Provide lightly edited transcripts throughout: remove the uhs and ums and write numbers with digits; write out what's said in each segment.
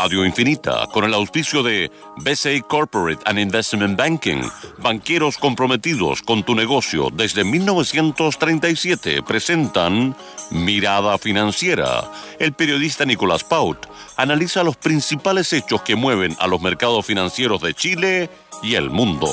Radio Infinita, con el auspicio de BCI Corporate and Investment Banking, banqueros comprometidos con tu negocio desde 1937, presentan Mirada Financiera. El periodista Nicolás Paut analiza los principales hechos que mueven a los mercados financieros de Chile y el mundo.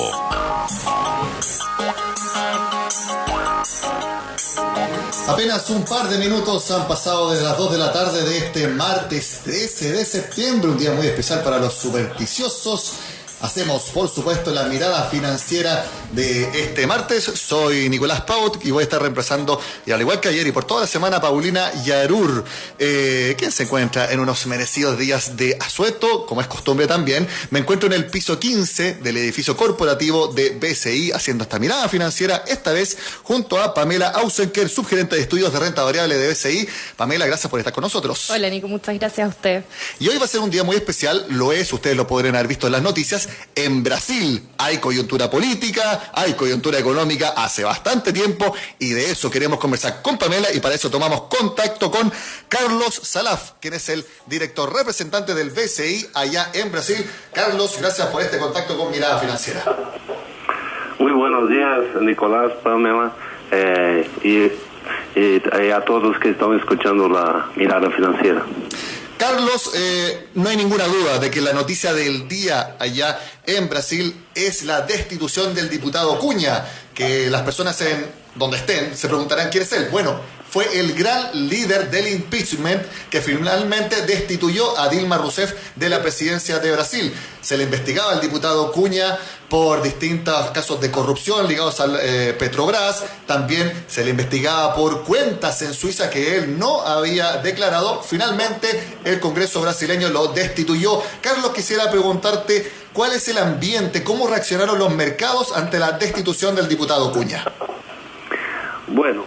Apenas un par de minutos han pasado desde las 2 de la tarde de este martes 13 de septiembre, un día muy especial para los supersticiosos. Hacemos, por supuesto, la mirada financiera de este martes. Soy Nicolás Paut y voy a estar reemplazando, y al igual que ayer y por toda la semana, Paulina Yarur, quien se encuentra en unos merecidos días de asueto, como es costumbre también. Me encuentro en el piso 15 del edificio corporativo de BCI, haciendo esta mirada financiera, esta vez junto a Pamela Ausenker, subgerente de estudios de renta variable de BCI. Pamela, gracias por estar con nosotros. Hola, Nico, muchas gracias a usted. Y hoy va a ser un día muy especial, lo es, ustedes lo podrán haber visto en las noticias. En Brasil hay coyuntura política, hay coyuntura económica hace bastante tiempo y de eso queremos conversar con Pamela y para eso tomamos contacto con Carlos Salaf, quien es el director representante del BCI allá en Brasil. Carlos, gracias por este contacto con Mirada Financiera. Muy buenos días, Nicolás, Pamela, y a todos que están escuchando la Mirada Financiera. Carlos, no hay ninguna duda de que la noticia del día allá en Brasil es la destitución del diputado Cunha, que las personas en donde estén se preguntarán quién es él. Bueno, fue el gran líder del impeachment que finalmente destituyó a Dilma Rousseff de la presidencia de Brasil. Se le investigaba al diputado Cunha por distintos casos de corrupción ligados al Petrobras. También se le investigaba por cuentas en Suiza que él no había declarado. Finalmente, el Congreso brasileño lo destituyó. Carlos, quisiera preguntarte, ¿cuál es el ambiente? ¿Cómo reaccionaron los mercados ante la destitución del diputado Cunha? Bueno,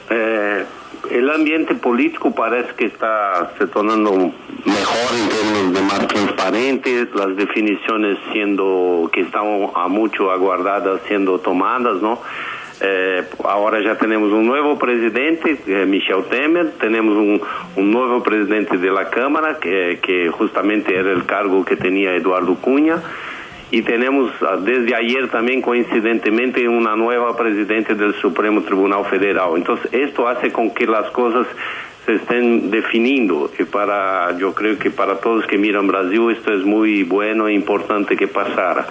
el ambiente político parece que está se tornando mejor en términos de más transparentes, las definiciones siendo que estaban a mucho aguardadas siendo tomadas, ¿no? Ahora ya tenemos un nuevo presidente, Michel Temer, tenemos un nuevo presidente de la Cámara, que justamente era el cargo que tenía Eduardo Cunha. Y tenemos desde ayer también coincidentemente una nueva presidente del Supremo Tribunal Federal. Entonces esto hace con que las cosas se estén definiendo y yo creo que para todos que miran Brasil esto es muy bueno e importante que pasara.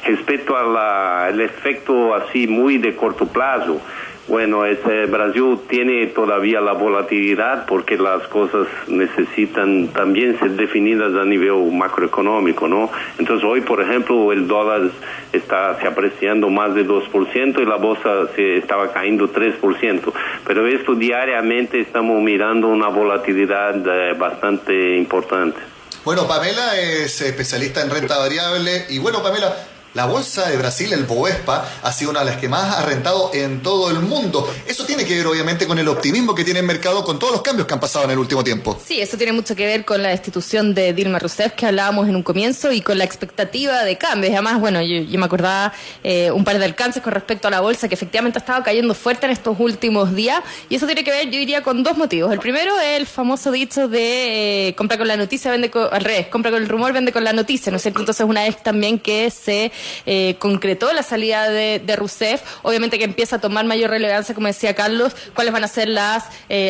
Respecto al efecto así muy de corto plazo, bueno, Brasil tiene todavía la volatilidad porque las cosas necesitan también ser definidas a nivel macroeconómico, ¿no? Entonces hoy, por ejemplo, el dólar está se apreciando más de 2% y la bolsa se estaba cayendo 3%. Pero esto diariamente estamos mirando una volatilidad bastante importante. Bueno, Pamela es especialista en renta variable y bueno, Pamela, la bolsa de Brasil, el Bovespa, ha sido una de las que más ha rentado en todo el mundo. Eso tiene que ver, obviamente, con el optimismo que tiene el mercado, con todos los cambios que han pasado en el último tiempo. Sí, eso tiene mucho que ver con la destitución de Dilma Rousseff, que hablábamos en un comienzo, y con la expectativa de cambios. Además, bueno, yo me acordaba un par de alcances con respecto a la bolsa, que efectivamente ha estado cayendo fuerte en estos últimos días, y eso tiene que ver, yo diría, con dos motivos. El primero es el famoso dicho de compra con la noticia, vende al revés, compra con el rumor, vende con la noticia, ¿no es cierto? Entonces, una vez también que se concretó la salida de Rousseff, obviamente que empieza a tomar mayor relevancia, como decía Carlos, cuáles van a ser las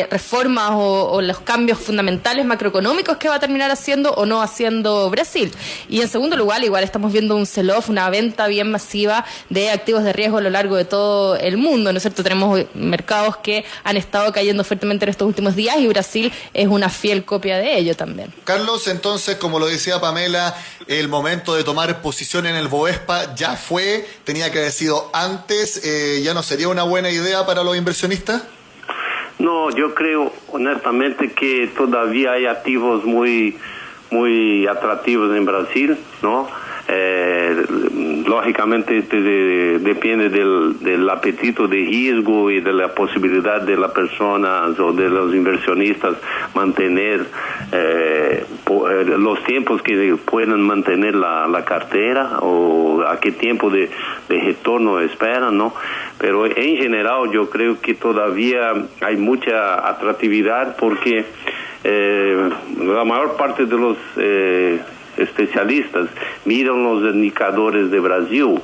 reformas o los cambios fundamentales macroeconómicos que va a terminar haciendo o no haciendo Brasil. Y en segundo lugar, igual estamos viendo un sell-off, una venta bien masiva de activos de riesgo a lo largo de todo el mundo, ¿no es cierto? Tenemos mercados que han estado cayendo fuertemente en estos últimos días y Brasil es una fiel copia de ello también. Carlos, entonces, como lo decía Pamela, el momento de tomar posición en el Bovespa ya fue, tenía que haber sido antes, ¿ya no sería una buena idea para los inversionistas? No, yo creo honestamente que todavía hay activos muy atractivos en Brasil, ¿no? Lógicamente depende del apetito de riesgo y de la posibilidad de las personas o de los inversionistas mantener los tiempos que puedan mantener la cartera o a qué tiempo de retorno esperan, ¿no? Pero en general yo creo que todavía hay mucha atractividad porque la mayor parte de los especialistas miran los indicadores de Brasil,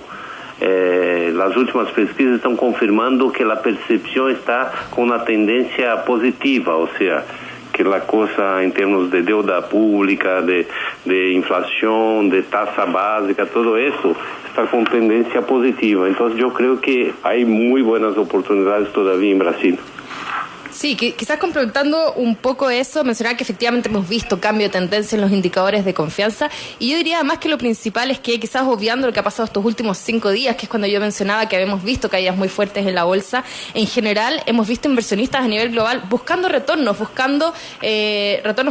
las últimas pesquisas están confirmando que la percepción está con una tendencia positiva, o sea, que la cosa en términos de deuda pública, de inflación, de tasa básica, todo eso está con tendencia positiva. Entonces yo creo que hay muy buenas oportunidades todavía en Brasil. Sí, quizás complementando un poco eso, mencionar que efectivamente hemos visto cambio de tendencia en los indicadores de confianza, y yo diría además que lo principal es que quizás obviando lo que ha pasado estos últimos 5 días, que es cuando yo mencionaba que habíamos visto caídas muy fuertes en la bolsa, en general hemos visto inversionistas a nivel global buscando retornos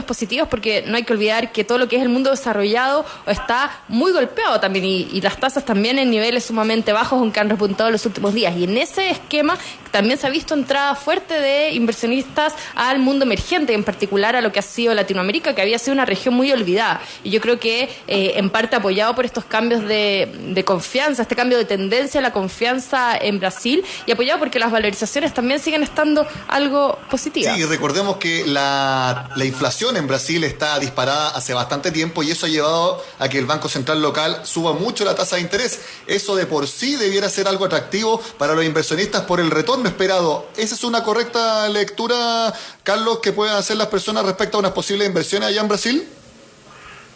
positivos, porque no hay que olvidar que todo lo que es el mundo desarrollado está muy golpeado también, y las tasas también en niveles sumamente bajos, aunque han repuntado en los últimos días, y en ese esquema también se ha visto entrada fuerte de inversionistas al mundo emergente, en particular a lo que ha sido Latinoamérica, que había sido una región muy olvidada. Y yo creo que en parte apoyado por estos cambios de confianza, este cambio de tendencia a la confianza en Brasil, y apoyado porque las valorizaciones también siguen estando algo positivas. Sí, recordemos que la inflación en Brasil está disparada hace bastante tiempo, y eso ha llevado a que el Banco Central local suba mucho la tasa de interés. Eso de por sí debiera ser algo atractivo para los inversionistas por el retorno esperado. ¿Esa es una correcta lectura, Carlos, que pueden hacer las personas respecto a unas posibles inversiones allá en Brasil?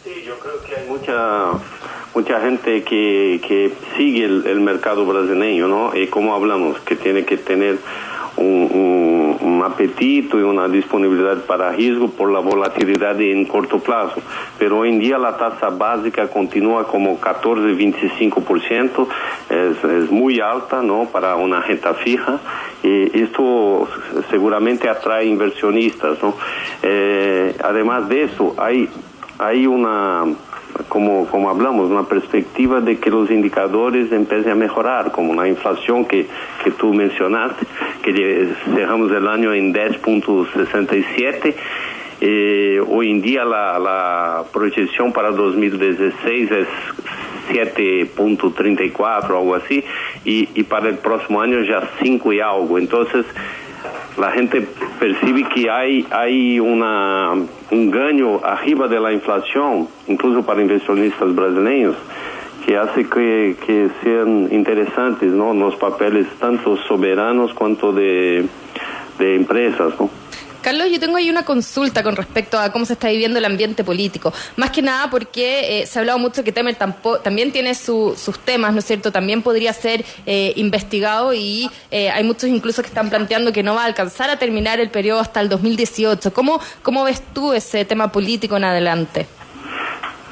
Sí, yo creo que hay mucha gente que sigue el mercado brasileño, ¿no? Y como hablamos, que tiene que tener un apetito y una disponibilidad para riesgo por la volatilidad en corto plazo. Pero hoy en día la tasa básica continúa como 14-25%, es muy alta, ¿no?, para una renta fija, y esto seguramente atrae inversionistas, ¿no? Además de eso, hay una, como hablamos, una perspectiva de que los indicadores empiecen a mejorar, como la inflación que tú mencionaste, que cerramos el año en 10.67. Hoy en día la proyección para 2016 es 7.34, algo así, y para el próximo año ya 5 y algo. Entonces la gente percibe que hay un ganho arriba de la inflación, incluso para inversionistas brasileños, que hace que sean interesantes, ¿no?, los papeles tanto soberanos cuanto de empresas, ¿no? Carlos, yo tengo ahí una consulta con respecto a cómo se está viviendo el ambiente político. Más que nada porque se ha hablado mucho que Temer también tiene sus temas, ¿no es cierto? También podría ser investigado, y hay muchos incluso que están planteando que no va a alcanzar a terminar el periodo hasta el 2018. ¿Cómo ves tú ese tema político en adelante?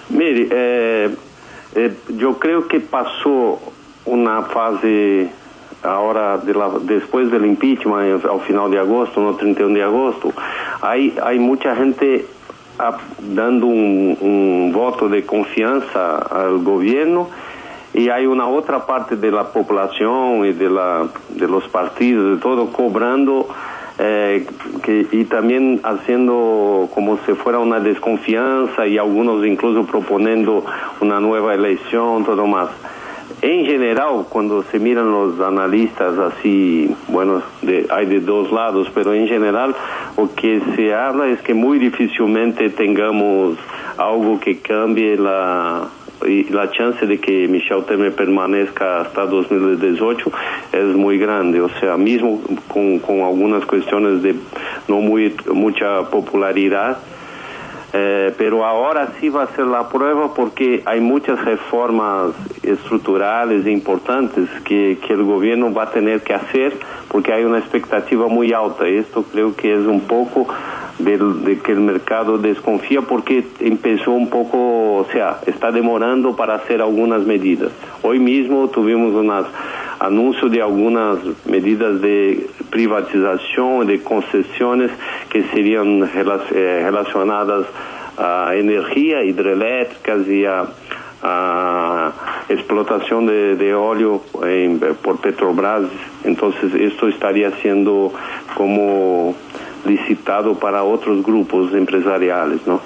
Mire, yo creo que pasó una fase ahora después del impeachment al final de agosto, no 31 de agosto. Hay mucha gente dando un voto de confianza al gobierno, y hay una otra parte de la población y de los partidos, de todo, cobrando y también haciendo como si fuera una desconfianza, y algunos incluso proponiendo una nueva elección, todo más. En general, cuando se miran los analistas así, bueno, hay de dos lados, pero en general lo que se habla es que muy difícilmente tengamos algo que cambie la chance de que Michel Temer permanezca hasta 2018 es muy grande. O sea, mismo con algunas cuestiones de no mucha popularidad, pero ahora sí va a ser la prueba, porque hay muchas reformas estructurales e importantes que el gobierno va a tener que hacer, porque hay una expectativa muy alta. Esto creo que es un poco de que el mercado desconfía, porque empezó un poco, o sea, está demorando para hacer algunas medidas. Hoy mismo tuvimos anuncio de algunas medidas de privatización, de concesiones que serían relacionadas a energía, hidroeléctricas y a explotación de óleo por Petrobras. Entonces esto estaría siendo como licitado para otros grupos empresariales, ¿no?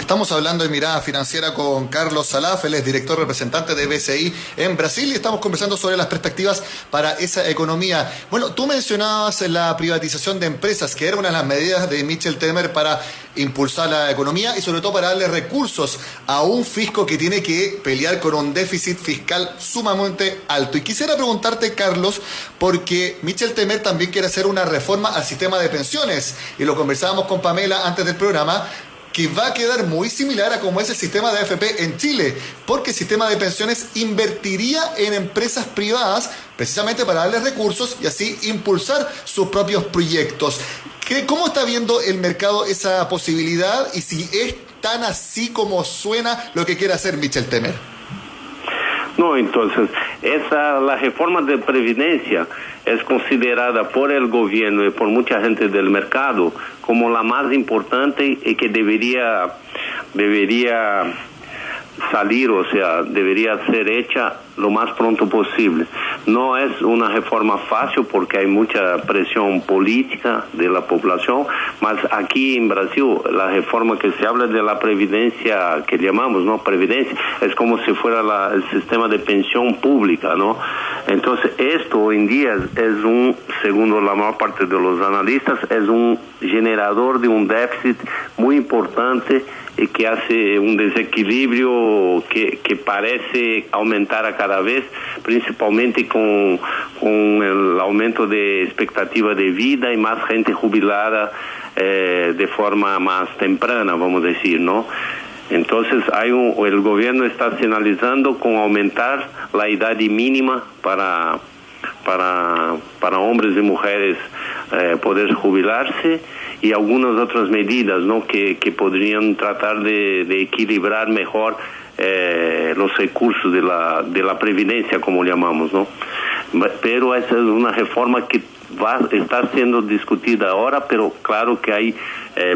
Estamos hablando de Mirada Financiera con Carlos Salaf, él es director representante de BCI en Brasil y estamos conversando sobre las perspectivas para esa economía. Bueno, tú mencionabas la privatización de empresas, que era una de las medidas de Michel Temer para impulsar la economía y sobre todo para darle recursos a un fisco que tiene que pelear con un déficit fiscal sumamente alto. Y quisiera preguntarte, Carlos, porque Michel Temer también quiere hacer una reforma al sistema de pensiones y lo conversábamos con Pamela antes del programa, que va a quedar muy similar a como es el sistema de AFP en Chile, porque el sistema de pensiones invertiría en empresas privadas precisamente para darles recursos y así impulsar sus propios proyectos. ¿Cómo está viendo el mercado esa posibilidad y si es tan así como suena lo que quiere hacer Michel Temer? No, entonces, la reforma de previdencia es considerada por el gobierno y por mucha gente del mercado como la más importante y que debería salir, o sea, debería ser hecha lo más pronto posible. No es una reforma fácil porque hay mucha presión política de la población, mas aquí en Brasil la reforma que se habla de la previdencia, que llamamos, ¿no? Previdencia, es como si fuera el sistema de pensión pública, ¿no? Entonces esto hoy en día es según la mayor parte de los analistas, es un generador de un déficit muy importante y que hace un desequilibrio que parece aumentar a cada vez, principalmente con el aumento de expectativa de vida y más gente jubilada de forma más temprana, vamos a decir, ¿no? Entonces el gobierno está sinalizando con aumentar la edad mínima para hombres y mujeres poder jubilarse y algunas otras medidas, ¿no? que podrían tratar de equilibrar mejor los recursos de la previdencia, como llamamos, ¿no? Pero esa es una reforma que va a estar siendo discutida ahora, pero claro que hay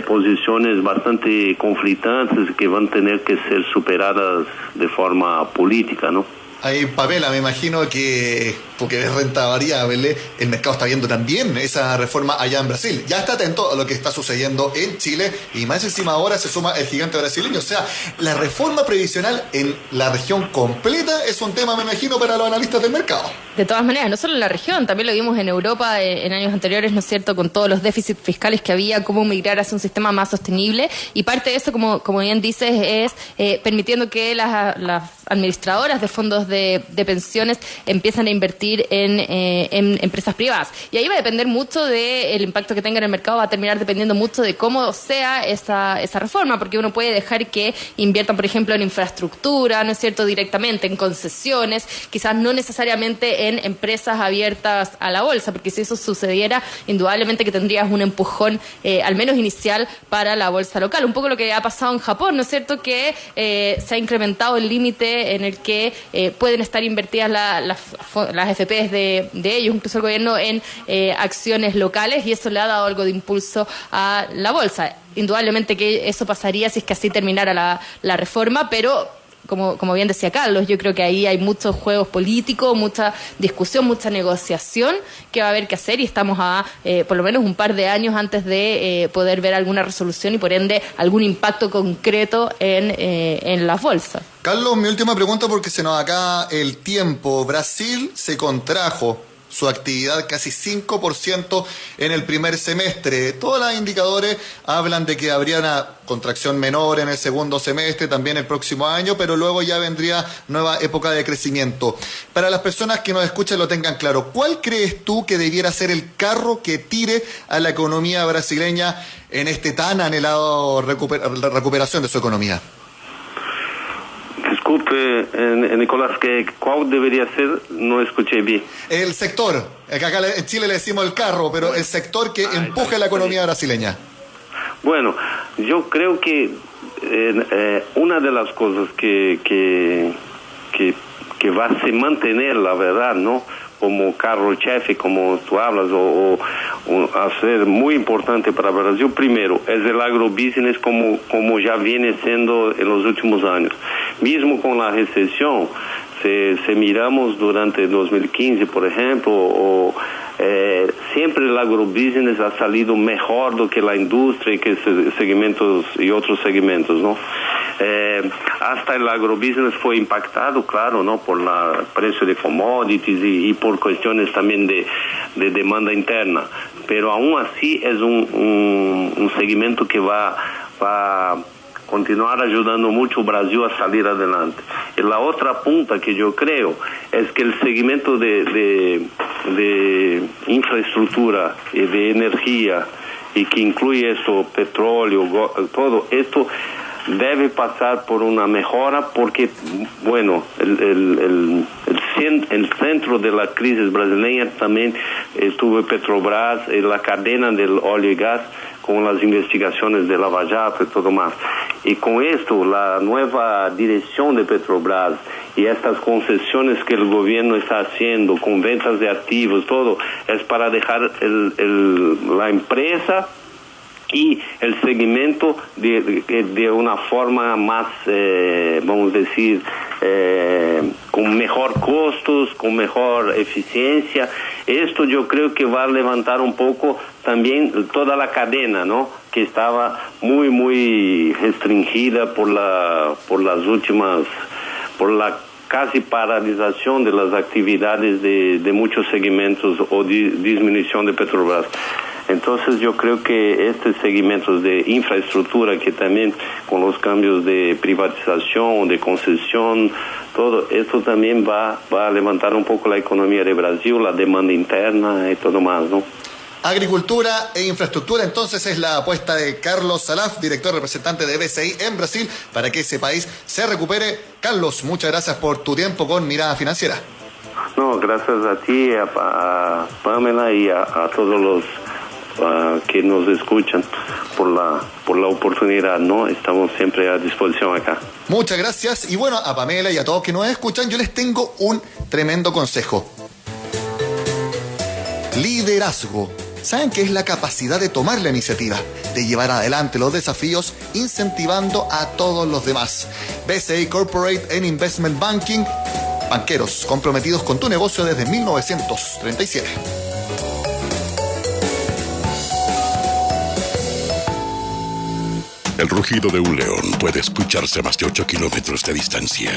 posiciones bastante conflictantes que van a tener que ser superadas de forma política, ¿no? Ahí, Pamela, me imagino que, porque es renta variable, el mercado está viendo también esa reforma allá en Brasil. Ya está atento a lo que está sucediendo en Chile y más encima ahora se suma el gigante brasileño. O sea, la reforma previsional en la región completa es un tema, me imagino, para los analistas del mercado. De todas maneras, no solo en la región, también lo vimos en Europa en años anteriores, ¿no es cierto?, con todos los déficits fiscales que había, cómo migrar hacia un sistema más sostenible. Y parte de eso, como bien dices, es permitiendo que las administradoras de fondos de pensiones empiezan a invertir en empresas privadas. Y ahí va a depender mucho del impacto que tenga en el mercado, va a terminar dependiendo mucho de cómo sea esa reforma, porque uno puede dejar que inviertan, por ejemplo, en infraestructura, ¿no es cierto?, directamente, en concesiones, quizás no necesariamente en empresas abiertas a la bolsa, porque si eso sucediera, indudablemente que tendrías un empujón, al menos inicial, para la bolsa local. Un poco lo que ha pasado en Japón, ¿no es cierto?, que se ha incrementado el límite en el que pueden estar invertidas las FPs de ellos, incluso el gobierno, en acciones locales, y eso le ha dado algo de impulso a la bolsa. Indudablemente que eso pasaría si es que así terminara la reforma, pero como bien decía Carlos, yo creo que ahí hay muchos juegos políticos, mucha discusión, mucha negociación que va a haber que hacer, y estamos a por lo menos un par de años antes de poder ver alguna resolución y por ende algún impacto concreto en las bolsas. Carlos, mi última pregunta porque se nos acaba el tiempo. Brasil se contrajo su actividad casi 5% en el primer semestre. Todos los indicadores hablan de que habría una contracción menor en el segundo semestre, también el próximo año, pero luego ya vendría nueva época de crecimiento. Para las personas que nos escuchan lo tengan claro, ¿cuál crees tú que debiera ser el carro que tire a la economía brasileña en este tan anhelado recuperación de su economía? Disculpe, Nicolás, ¿cuál debería ser? No escuché bien. El sector, acá en Chile le decimos el carro, pero el sector que empuje la economía brasileña. Bueno, yo creo que una de las cosas que va a se mantener, la verdad, ¿no?, como carro chefe, como tú hablas, o a ser muy importante para Brasil, primero, es el agrobusiness como ya viene siendo en los últimos años. Mismo con la recesión, si miramos durante 2015, por ejemplo, siempre el agrobusiness ha salido mejor do que la industria y que segmentos y otros segmentos, ¿no? Hasta el agrobusiness fue impactado, claro, ¿no? Por el precio de commodities y por cuestiones también de demanda interna, pero aún así es un segmento que va a continuar ayudando mucho a Brasil a salir adelante. Y la otra punta que yo creo es que el segmento de infraestructura y de energía, y que incluye esto, petróleo, todo esto debe pasar por una mejora, porque, bueno, el centro de la crisis brasileña también estuvo Petrobras, la cadena del óleo y gas, con las investigaciones de Lava Jato y todo más. Y con esto, la nueva dirección de Petrobras y estas concesiones que el gobierno está haciendo con ventas de activos, todo, es para dejar la empresa y el segmento de una forma más, vamos a decir, con mejor costos, con mejor eficiencia. Esto yo creo que va a levantar un poco también toda la cadena, ¿no? Que estaba muy restringida por la casi paralización de las actividades de muchos segmentos o disminución de Petrobras. Entonces yo creo que estos segmentos de infraestructura, que también con los cambios de privatización, de concesión, todo esto también va a levantar un poco la economía de Brasil, la demanda interna y todo más, ¿no? Agricultura e infraestructura, entonces, es la apuesta de Carlos Salaf, director representante de BCI en Brasil, para que ese país se recupere. Carlos, muchas gracias por tu tiempo con Mirada Financiera. No, gracias a ti, a Pamela y a todos los que nos escuchan por la oportunidad, ¿no? Estamos siempre a disposición acá. Muchas gracias. Y bueno, a Pamela y a todos que nos escuchan, yo les tengo un tremendo consejo. Liderazgo. ¿Saben qué es la capacidad de tomar la iniciativa, de llevar adelante los desafíos, incentivando a todos los demás? BCI Corporate and Investment Banking, banqueros comprometidos con tu negocio desde 1937. El rugido de un león puede escucharse a más de 8 kilómetros de distancia.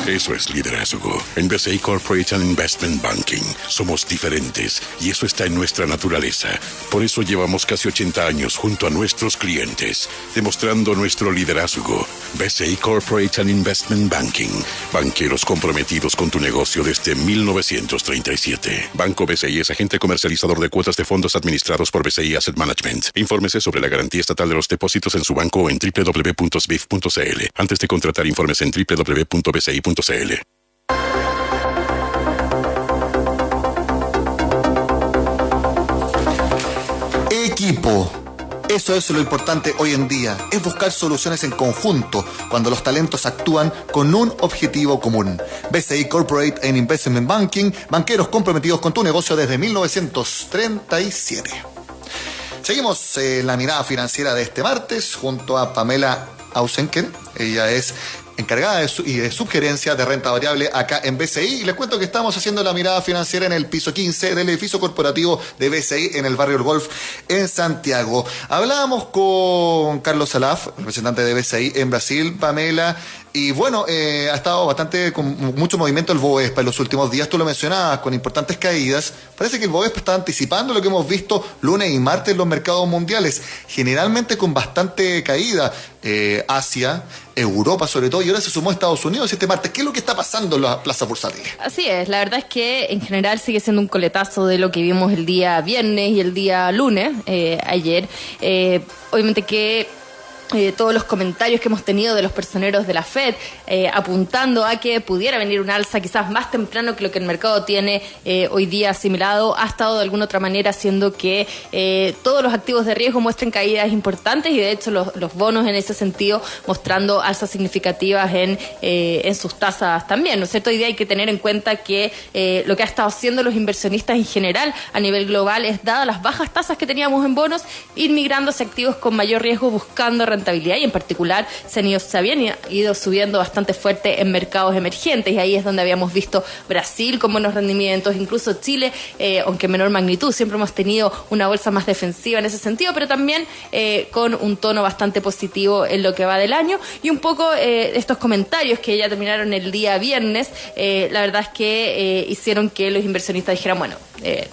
Eso es liderazgo. En BCI Corporate and Investment Banking somos diferentes y eso está en nuestra naturaleza. Por eso llevamos casi 80 años junto a nuestros clientes, demostrando nuestro liderazgo. BCI Corporate and Investment Banking. Banqueros comprometidos con tu negocio desde 1937. Banco BCI es agente comercializador de cuotas de fondos administrados por BCI Asset Management. Infórmese sobre la garantía estatal de los depósitos en su banco en www.sbif.cl. Antes de contratar, informes en www.bci.cl. Equipo. Eso es lo importante hoy en día, es buscar soluciones en conjunto cuando los talentos actúan con un objetivo común. BCI Corporate and Investment Banking, banqueros comprometidos con tu negocio desde 1937. Seguimos la mirada financiera de este martes junto a Pamela Ausenker. Ella es encargada de subgerencia de renta variable acá en BCI. Y les cuento que estamos haciendo la mirada financiera en el piso 15 del edificio corporativo de BCI en el barrio El Golf en Santiago. Hablábamos con Carlos Salaf, representante de BCI en Brasil, Pamela. Y bueno, ha estado con mucho movimiento el Bovespa en los últimos días. Tú lo mencionabas, con importantes caídas. Parece que el Bovespa está anticipando lo que hemos visto lunes y martes en los mercados mundiales, generalmente con bastante caída. Asia, Europa sobre todo, y ahora se sumó Estados Unidos este martes. ¿Qué es lo que está pasando en las plazas bursátiles? Así es, la verdad es que en general sigue siendo un coletazo de lo que vimos el día viernes y el día lunes, ayer. Obviamente que todos los comentarios que hemos tenido de los personeros de la Fed apuntando a que pudiera venir un alza quizás más temprano que lo que el mercado tiene hoy día asimilado, ha estado de alguna otra manera haciendo que todos los activos de riesgo muestren caídas importantes, y de hecho los bonos en ese sentido mostrando alzas significativas en sus tasas también, ¿no es cierto? Hoy día hay que tener en cuenta que lo que ha estado haciendo los inversionistas en general a nivel global es, dadas las bajas tasas que teníamos en bonos, ir migrando hacia activos con mayor riesgo, buscando rentabilidad y en particular se habían ido subiendo bastante fuerte en mercados emergentes y ahí es donde habíamos visto Brasil con buenos rendimientos, incluso Chile, aunque en menor magnitud, siempre hemos tenido una bolsa más defensiva en ese sentido, pero también con un tono bastante positivo en lo que va del año y un poco estos comentarios que ya terminaron el día viernes, la verdad es que hicieron que los inversionistas dijeran, bueno,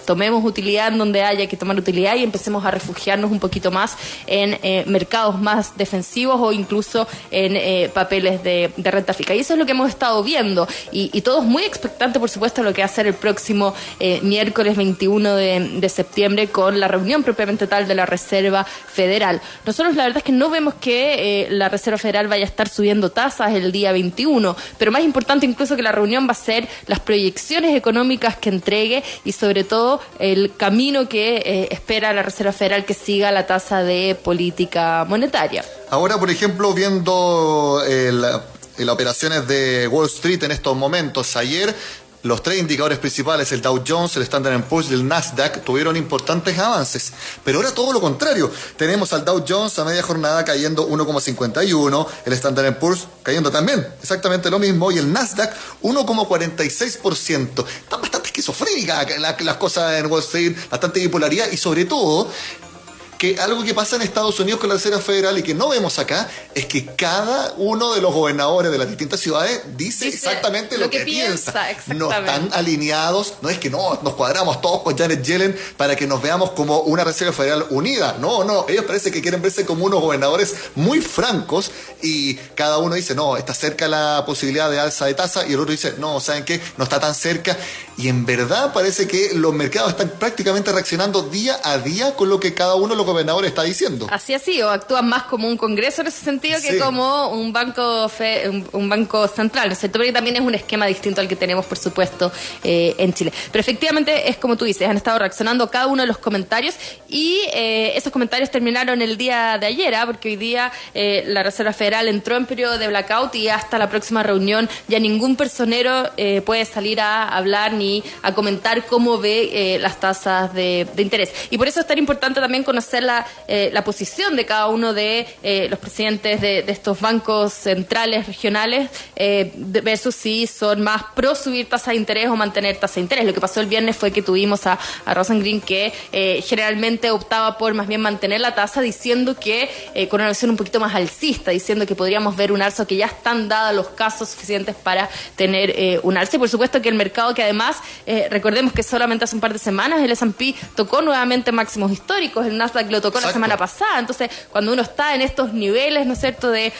tomemos utilidad en donde haya que tomar utilidad y empecemos a refugiarnos un poquito más en mercados más defensivos o incluso en papeles de renta fija. Y eso es lo que hemos estado viendo y todos muy expectantes, por supuesto, a lo que va a ser el próximo miércoles 21 de septiembre con la reunión propiamente tal de la Reserva Federal. Nosotros la verdad es que no vemos que la Reserva Federal vaya a estar subiendo tasas el día 21, pero más importante incluso que la reunión va a ser las proyecciones económicas que entregue y sobre todo el camino que espera la Reserva Federal que siga la tasa de política monetaria. Ahora, por ejemplo, viendo las operaciones de Wall Street en estos momentos, ayer los tres indicadores principales, el Dow Jones, el Standard & Poor's y el Nasdaq, tuvieron importantes avances. Pero ahora todo lo contrario. Tenemos al Dow Jones a media jornada cayendo 1,51, el Standard & Poor's cayendo también exactamente lo mismo y el Nasdaq 1,46%. Están bastante esquizofrénicas las cosas en Wall Street, bastante bipolaridad y sobre todo que algo que pasa en Estados Unidos con la Reserva Federal y que no vemos acá es que cada uno de los gobernadores de las distintas ciudades dice exactamente lo que piensa. No están alineados, no es que nos cuadramos todos con Janet Yellen para que nos veamos como una Reserva Federal unida. No, ellos parece que quieren verse como unos gobernadores muy francos y cada uno dice, no, está cerca la posibilidad de alza de tasa y el otro dice, no, ¿saben qué? No está tan cerca. Y en verdad parece que los mercados están prácticamente reaccionando día a día con lo que cada uno de los gobernadores está diciendo. Así ha sido, actúan más como un congreso en ese sentido que como un banco central, ¿no es cierto? Porque también es un esquema distinto al que tenemos, por supuesto, en Chile. Pero efectivamente es como tú dices, han estado reaccionando cada uno de los comentarios y esos comentarios terminaron el día de ayer, porque hoy día la Reserva Federal entró en periodo de blackout y hasta la próxima reunión ya ningún personero puede salir a hablar ni a comentar cómo ve las tasas de interés. Y por eso es tan importante también conocer la posición de cada uno de los presidentes de estos bancos centrales regionales versus si son más pro subir tasa de interés o mantener tasa de interés. Lo que pasó el viernes fue que tuvimos a Rosengreen que generalmente optaba por más bien mantener la tasa diciendo que con una versión un poquito más alcista, diciendo que podríamos ver un alza, que ya están dados los casos suficientes para tener un alza. Y por supuesto que el mercado, que además recordemos que solamente hace un par de semanas el S&P tocó nuevamente máximos históricos, el Nasdaq lo tocó la semana pasada, entonces cuando uno está en estos niveles, ¿no es cierto?, de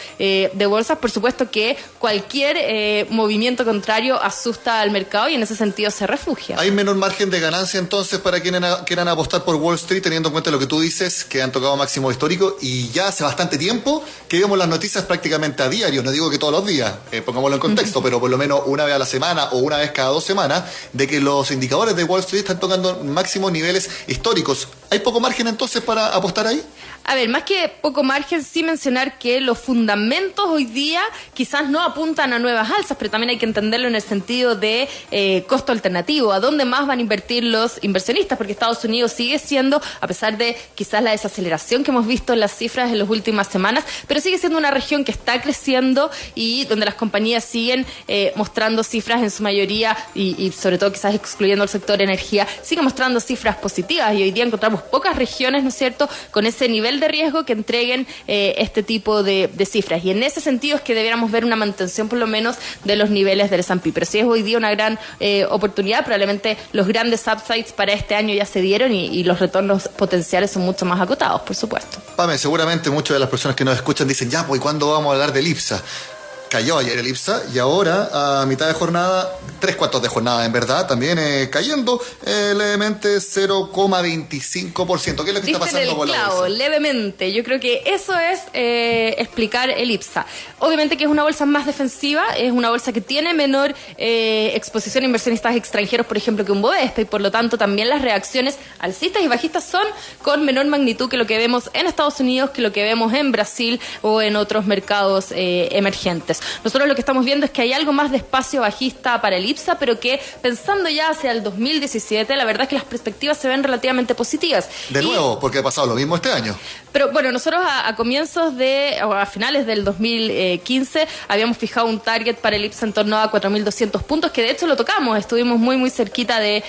bolsas, por supuesto que cualquier movimiento contrario asusta al mercado y en ese sentido se refugia. ¿Hay menor margen de ganancia entonces para quienes quieran apostar por Wall Street, teniendo en cuenta lo que tú dices, que han tocado máximos históricos y ya hace bastante tiempo que vemos las noticias prácticamente a diario? No digo que todos los días, pongámoslo en contexto, pero por lo menos una vez a la semana o una vez cada 2 semanas, de que los indicadores de Wall Street están tocando máximos niveles históricos. ¿Hay poco margen entonces para apostar ahí? A ver, más que poco margen, sí mencionar que los fundamentos hoy día quizás no apuntan a nuevas alzas, pero también hay que entenderlo en el sentido de costo alternativo, a dónde más van a invertir los inversionistas, porque Estados Unidos sigue siendo, a pesar de quizás la desaceleración que hemos visto en las cifras en las últimas semanas, pero sigue siendo una región que está creciendo y donde las compañías siguen mostrando cifras en su mayoría y sobre todo quizás excluyendo el sector energía, siguen mostrando cifras positivas y hoy día encontramos pocas regiones, ¿no es cierto?, con ese nivel de riesgo que entreguen este tipo de cifras. Y en ese sentido es que debiéramos ver una mantención por lo menos de los niveles del S&P. Pero si es hoy día una gran oportunidad, probablemente los grandes upsides para este año ya se dieron y los retornos potenciales son mucho más acotados, por supuesto. Pame, seguramente muchas de las personas que nos escuchan dicen, ya, pues ¿cuándo vamos a hablar del IPSA? Cayó ayer el IPSA y ahora a mitad de jornada, 3/4 de jornada en verdad, también cayendo levemente 0,25%. ¿Qué es lo que está pasando con la bolsa? Levemente. Yo creo que eso es explicar el IPSA. Obviamente que es una bolsa más defensiva, es una bolsa que tiene menor exposición a inversionistas extranjeros, por ejemplo, que un Bovespa, y por lo tanto también las reacciones alcistas y bajistas son con menor magnitud que lo que vemos en Estados Unidos, que lo que vemos en Brasil o en otros mercados emergentes. Nosotros lo que estamos viendo es que hay algo más de espacio bajista para el IPSA, pero que pensando ya hacia el 2017, la verdad es que las perspectivas se ven relativamente positivas. De nuevo, porque ha pasado lo mismo este año. Pero bueno, nosotros a finales del 2015 habíamos fijado un target para el IPSA en torno a 4.200 puntos, que de hecho lo tocamos, estuvimos muy cerquita de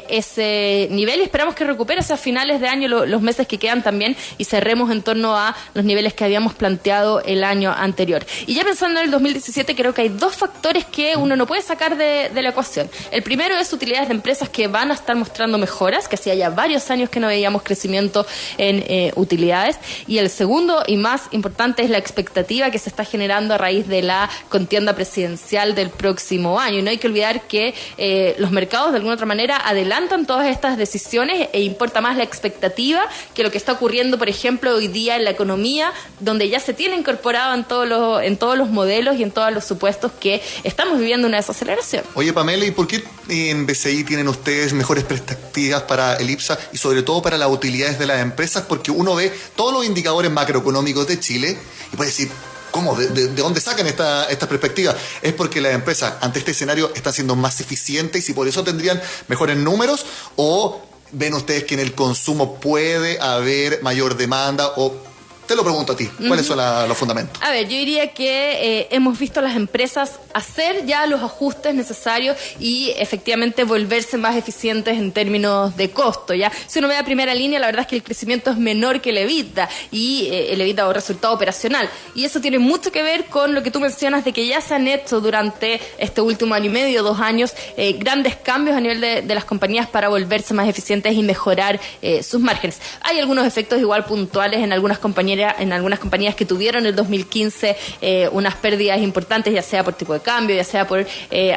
ese nivel y esperamos que recupere hacia finales de año los meses que quedan también y cerremos en torno a los niveles que habíamos planteado el año anterior. Y ya pensando en el 2017, creo que hay dos factores que uno no puede sacar de la ecuación. El primero es utilidades de empresas que van a estar mostrando mejoras, que hacía ya varios años que no veíamos crecimiento en utilidades. Y el segundo y más importante es la expectativa que se está generando a raíz de la contienda presidencial del próximo año. Y no hay que olvidar que los mercados de alguna otra manera adelantan todas estas decisiones e importa más la expectativa que lo que está ocurriendo, por ejemplo, hoy día en la economía, donde ya se tiene incorporado en todos los modelos y en todos los supuestos que estamos viviendo una desaceleración. Oye, Pamela, ¿y por qué en BCI tienen ustedes mejores perspectivas para el IPSA y sobre todo para las utilidades de las empresas? Porque uno ve todos los indicadores macroeconómicos de Chile y puede decir, ¿cómo? ¿De dónde sacan esta perspectiva? Es porque las empresas ante este escenario están siendo más eficientes y por eso tendrían mejores números, o ven ustedes que en el consumo puede haber mayor demanda, o te lo pregunto a ti, ¿cuáles son los fundamentos? A ver, yo diría que hemos visto a las empresas hacer ya los ajustes necesarios y efectivamente volverse más eficientes en términos de costo, ¿ya? Si uno ve a primera línea, la verdad es que el crecimiento es menor que el EBITDA y el EBITDA o resultado operacional. Y eso tiene mucho que ver con lo que tú mencionas de que ya se han hecho durante este último año y medio, 2 años, grandes cambios a nivel de las compañías para volverse más eficientes y mejorar sus márgenes. Hay algunos efectos igual puntuales en algunas compañías que tuvieron en el 2015 unas pérdidas importantes, ya sea por tipo de cambio, ya sea por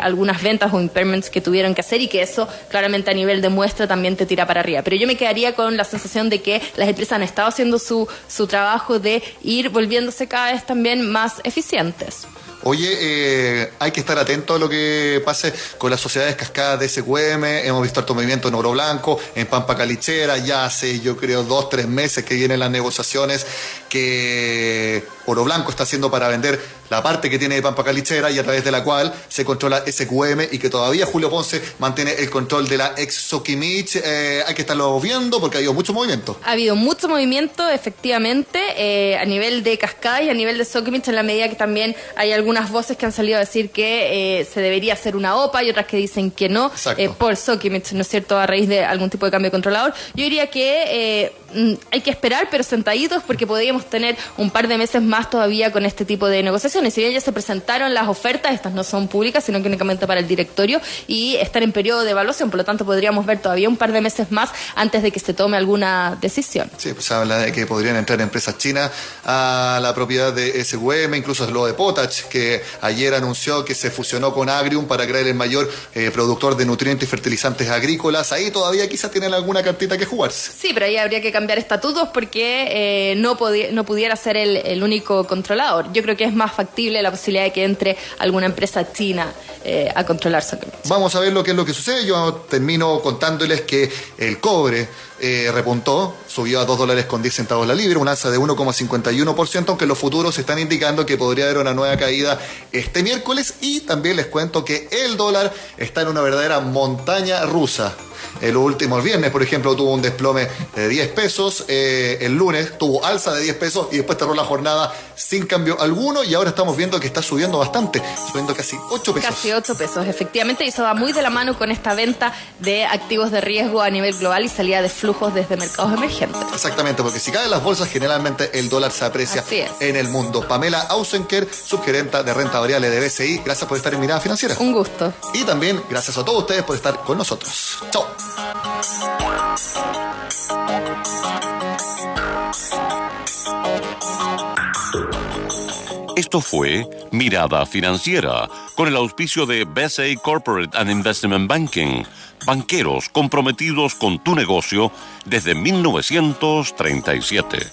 algunas ventas o impairments que tuvieron que hacer, y que eso claramente a nivel de muestra también te tira para arriba. Pero yo me quedaría con la sensación de que las empresas han estado haciendo su trabajo de ir volviéndose cada vez también más eficientes. Oye, hay que estar atento a lo que pase con las sociedades cascadas de SQM. Hemos visto harto movimiento en Oro Blanco, en Pampa Calichera. Ya hace, yo creo, 2-3 meses que vienen las negociaciones que Oro Blanco está haciendo para vender la parte que tiene de Pampa Calichera y a través de la cual se controla SQM, y que todavía Julio Ponce mantiene el control de la ex Sokimich. Hay que estarlo viendo porque ha habido mucho movimiento. Ha habido mucho movimiento, efectivamente, a nivel de Cascada y a nivel de Sokimich, en la medida que también hay algunas voces que han salido a decir que se debería hacer una OPA y otras que dicen que no, por Sokimich, ¿no es cierto?, a raíz de algún tipo de cambio de controlador. Yo diría que hay que esperar, pero sentaditos, porque podríamos tener un par de meses más todavía con este tipo de negociaciones. Si bien ya se presentaron las ofertas, estas no son públicas, sino que únicamente para el directorio, y están en periodo de evaluación, por lo tanto podríamos ver todavía un par de meses más antes de que se tome alguna decisión. Sí, pues se habla de que podrían entrar empresas chinas a la propiedad de SQM, incluso lo de Potash, que ayer anunció que se fusionó con Agrium para crear el mayor productor de nutrientes y fertilizantes agrícolas. Ahí todavía quizás tienen alguna cartita que jugarse. Sí, pero ahí habría que cambiar estatutos porque no pudiera ser el único controlador. Yo creo que es más factible la posibilidad de que entre alguna empresa china a controlar Sokimich. Vamos a ver lo que es lo que sucede. Yo termino contándoles que el cobre repuntó, subió a $2.10 la libra, un alza de 1,51%, aunque los futuros están indicando que podría haber una nueva caída este miércoles. Y también les cuento que el dólar está en una verdadera montaña rusa. El viernes, por ejemplo, tuvo un desplome de 10 pesos, el lunes tuvo alza de 10 pesos y después cerró la jornada sin cambio alguno, y ahora estamos viendo que está subiendo bastante, subiendo casi 8 pesos. Casi 8 pesos, efectivamente, y eso va muy de la mano con esta venta de activos de riesgo a nivel global y salida de flujos desde mercados emergentes. Exactamente, porque si caen las bolsas, generalmente el dólar se aprecia en el mundo. Pamela Ausenker, subgerenta de renta variable de BCI, gracias por estar en Mirada Financiera. Un gusto. Y también gracias a todos ustedes por estar con nosotros. Chao. Esto fue Mirada Financiera, con el auspicio de BCI Corporate and Investment Banking, banqueros comprometidos con tu negocio desde 1937.